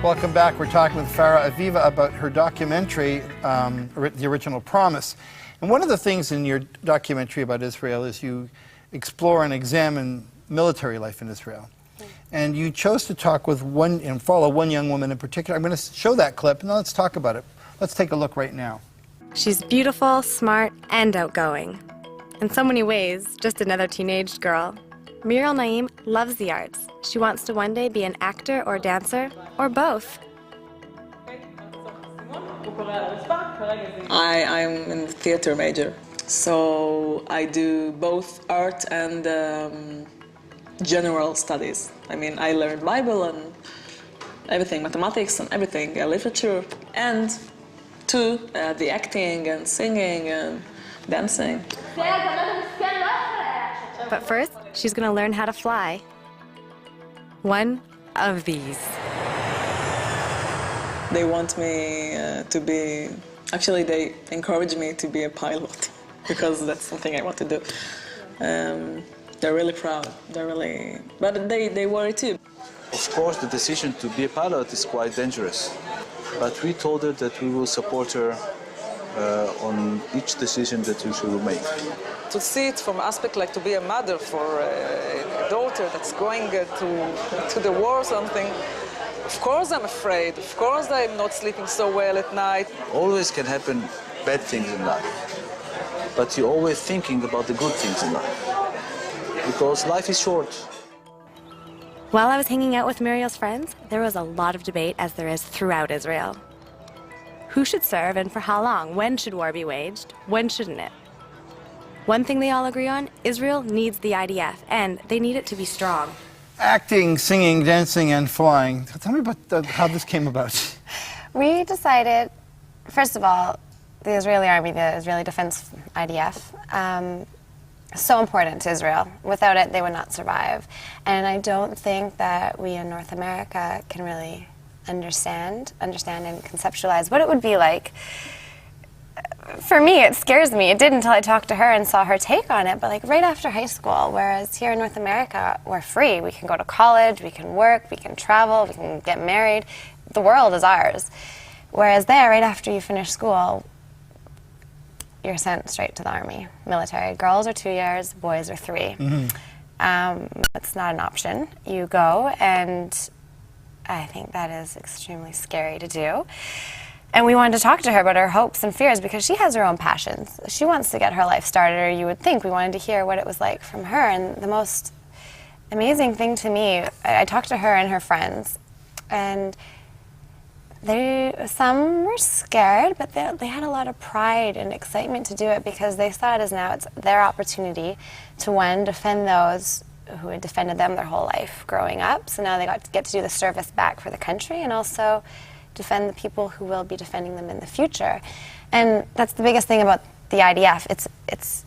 Welcome back. We're talking with Farrah Aviva about her documentary, The Original Promise. And one of the things in your documentary about Israel is you explore and examine military life in Israel. And you chose to talk with one and follow one young woman in particular. I'm going to show that clip, and let's talk about it. Let's take a look right now. She's beautiful, smart, and outgoing. In so many ways, just another teenage girl. Muriel Naim loves the arts. She wants to one day be an actor or dancer, or both. I'm a theater major, so I do both art and general studies. I mean, I learned Bible and everything, mathematics and everything, literature, and the acting and singing and dancing. But first, she's going to learn how to fly. One of these. They want me to be, actually they encourage me to be a pilot because that's something I want to do. They're really proud, but they worry too. Of course, the decision to be a pilot is quite dangerous, but we told her that we will support her on each decision that she will make. To see it from aspect like to be a mother for a daughter that's going to the war or something, of course I'm afraid. Of course I'm not sleeping so well at night. Always can happen bad things in life, but you're always thinking about the good things in life, because life is short. While I was hanging out with Muriel's friends, there was a lot of debate, as there is throughout Israel. Who should serve and for how long? When should war be waged? When shouldn't it? One thing they all agree on, Israel needs the IDF, and they need it to be strong. Acting, singing, dancing, and flying. Tell me about how this came about. We decided, first of all, the Israeli Army, the Israeli Defense IDF, so important to Israel. Without it, they would not survive. And I don't think that we in North America can really understand and conceptualize what it would be like. For me, it scares me. It did until I talked to her and saw her take on it, but like right after high school, whereas here in North America, we're free. We can go to college, we can work, we can travel, we can get married. The world is ours. Whereas there, right after you finish school, you're sent straight to the army, military. Girls are 2 years, boys are 3. It's not an option. You go, and I think that is extremely scary to do. And we wanted to talk to her about her hopes and fears because she has her own passions. She wants to get her life started, or you would think. We wanted to hear what it was like from her. And the most amazing thing to me, I talked to her and her friends, and some were scared, but they had a lot of pride and excitement to do it because they saw it as now it's their opportunity to, one, defend those who had defended them their whole life growing up. So now they get to do the service back for the country, and also defend the people who will be defending them in the future. And that's the biggest thing about the IDF. It's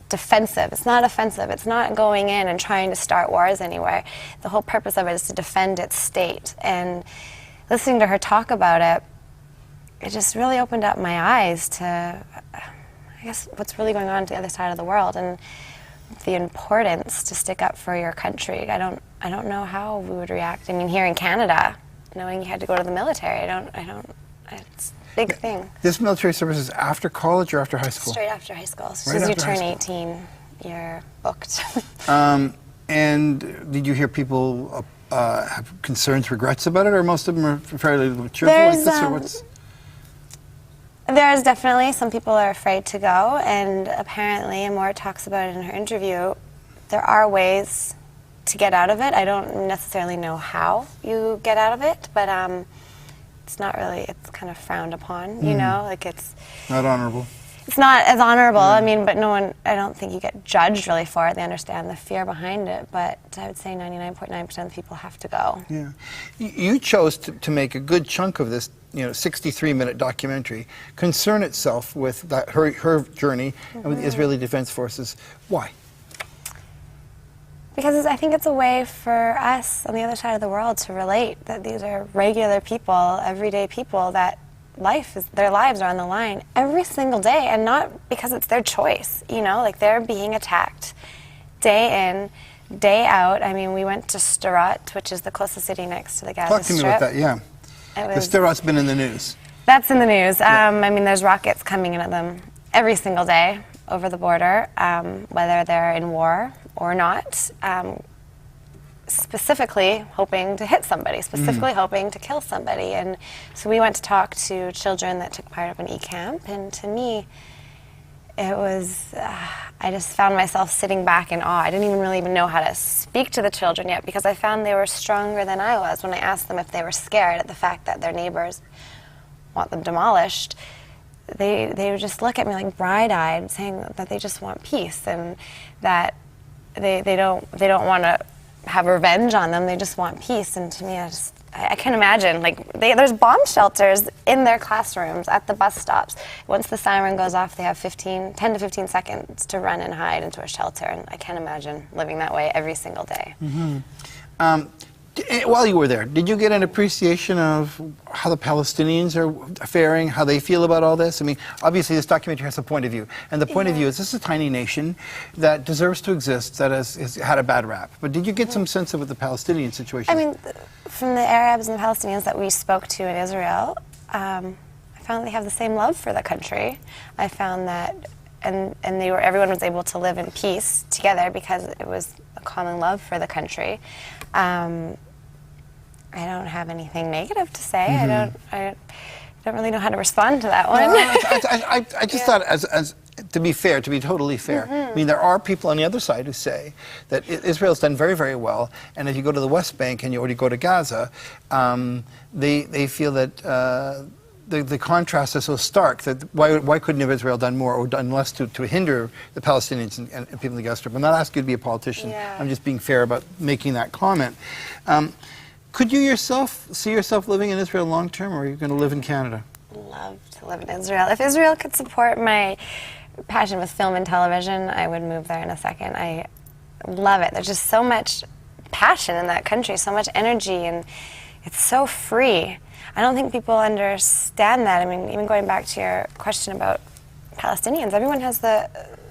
defensive. It's not offensive. It's not going in and trying to start wars anywhere. The whole purpose of it is to defend its state. And listening to her talk about it, it just really opened up my eyes to, I guess, what's really going on to the other side of the world and the importance to stick up for your country. I don't know how we would react. I mean, here in Canada, knowing you had to go to the military, it's a big thing. This military service is after college or after high school? Straight after high school. As soon as you turn 18, you're booked. And did you hear people have concerns, regrets about it, or most of them are fairly cheerful like this, or what's? There's definitely some people are afraid to go, and apparently, and Maura talks about it in her interview, there are ways to get out of it. I don't necessarily know how you get out of it, but it's not really, it's kind of frowned upon, you know, like it's not honorable. It's not as honorable, I mean, but no one, I don't think you get judged really for it. They understand the fear behind it, but I would say 99.9% of people have to go. Yeah. You chose to make a good chunk of this, 63-minute documentary concern itself with her journey and with the Israeli Defense Forces. Why? Because I think it's a way for us on the other side of the world to relate that these are regular people, everyday people, that their lives are on the line every single day, and not because it's their choice, like they're being attacked day in, day out. I mean, we went to Sderot, which is the closest city next to the Gaza Strip. Talk to me about that, yeah. The Sderot's been in the news. That's in the news. I mean, there's rockets coming in at them every single day over the border, whether they're in war or not, specifically hoping to hit somebody, specifically hoping to kill somebody. And so we went to talk to children that took part of an e-camp, and to me, it was, I just found myself sitting back in awe. I didn't even know how to speak to the children yet, because I found they were stronger than I was when I asked them if they were scared at the fact that their neighbors want them demolished. They would just look at me like bright-eyed, saying that they just want peace, and that they don't want to have revenge on them. They just want peace. And to me, I can't imagine. Like, there's bomb shelters in their classrooms, at the bus stops. Once the siren goes off, they have 10 to 15 seconds to run and hide into a shelter. And I can't imagine living that way every single day. While you were there, did you get an appreciation of how the Palestinians are faring, how they feel about all this? I mean, obviously this documentary has a point of view, and the point of view is this is a tiny nation that deserves to exist, that has had a bad rap. But did you get some sense of what the Palestinian situation is? I mean, from the Arabs and the Palestinians that we spoke to in Israel, I found they have the same love for the country. I found that, and everyone was able to live in peace together because it was a common love for the country. I don't have anything negative to say. I don't really know how to respond to that one. I just thought, as to be fair, to be totally fair, I mean, there are people on the other side who say that Israel's done very, very well, and if you go to the West Bank and you already go to Gaza, they feel that the contrast is so stark that why couldn't have Israel done more or done less to hinder the Palestinians and people in the Gaza Strip? I'm not asking you to be a politician. Yeah. I'm just being fair about making that comment. Could you see yourself living in Israel long term, or are you going to live in Canada? Love to live in Israel. If Israel could support my passion with film and television, I would move there in a second. I love it. There's just so much passion in that country, so much energy, and it's so free. I don't think people understand that. I mean, even going back to your question about Palestinians, everyone has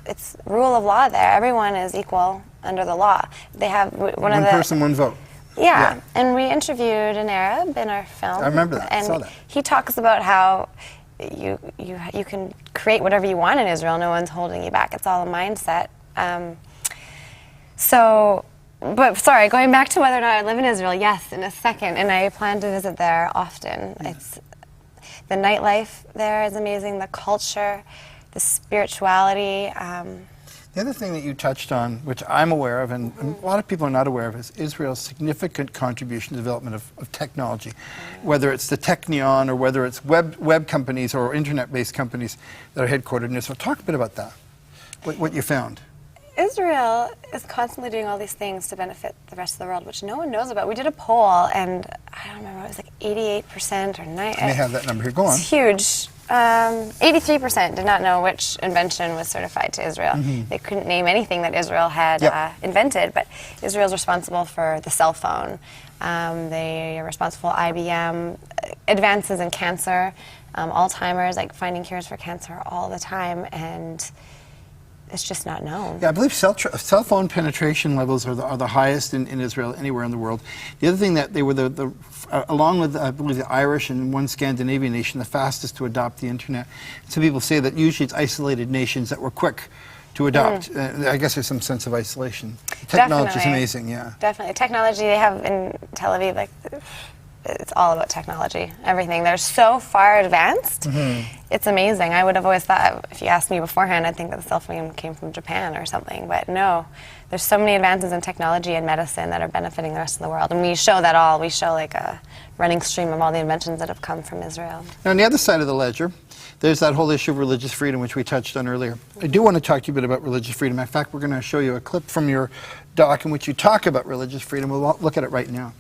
it's rule of law there. Everyone is equal under the law. They have one person, one vote. Yeah, and we interviewed an Arab in our film. I remember that. And I saw that. he talks about how you can create whatever you want in Israel. No one's holding you back. It's all a mindset. But sorry, going back to whether or not I live in Israel, yes, in a second, and I plan to visit there often. It's the nightlife there is amazing, the culture, the spirituality. The other thing that you touched on, which I'm aware of, and a lot of people are not aware of, is Israel's significant contribution to the development of technology, whether it's the Technion or whether it's web companies or internet-based companies that are headquartered in Israel. Talk a bit about that, what you found. Israel is constantly doing all these things to benefit the rest of the world, which no one knows about. We did a poll, and I don't remember, it was like 88% or 90%. I may have that number here. Go on. It's huge. 83% did not know which invention was certified to Israel. They couldn't name anything that Israel had invented, but Israel's responsible for the cell phone. They are responsible for IBM, advances in cancer, Alzheimer's, like finding cures for cancer all the time, and it's just not known. Yeah, I believe cell phone penetration levels are the highest in Israel anywhere in the world. The other thing that they were along with I believe the Irish and one Scandinavian nation, the fastest to adopt the internet. Some people say that usually it's isolated nations that were quick to adopt. I guess there's some sense of isolation. Technology is amazing, yeah. Definitely. Technology they have in Tel Aviv, like, it's all about technology, everything. They're so far advanced. It's amazing. I would have always thought, if you asked me beforehand, I'd think that the cell phone came from Japan or something, but no. There's so many advances in technology and medicine that are benefiting the rest of the world, and we show that all. We show like a running stream of all the inventions that have come from Israel. Now, on the other side of the ledger, there's that whole issue of religious freedom, which we touched on earlier. I do want to talk to you a bit about religious freedom. In fact, we're going to show you a clip from your doc in which you talk about religious freedom. We'll look at it right now.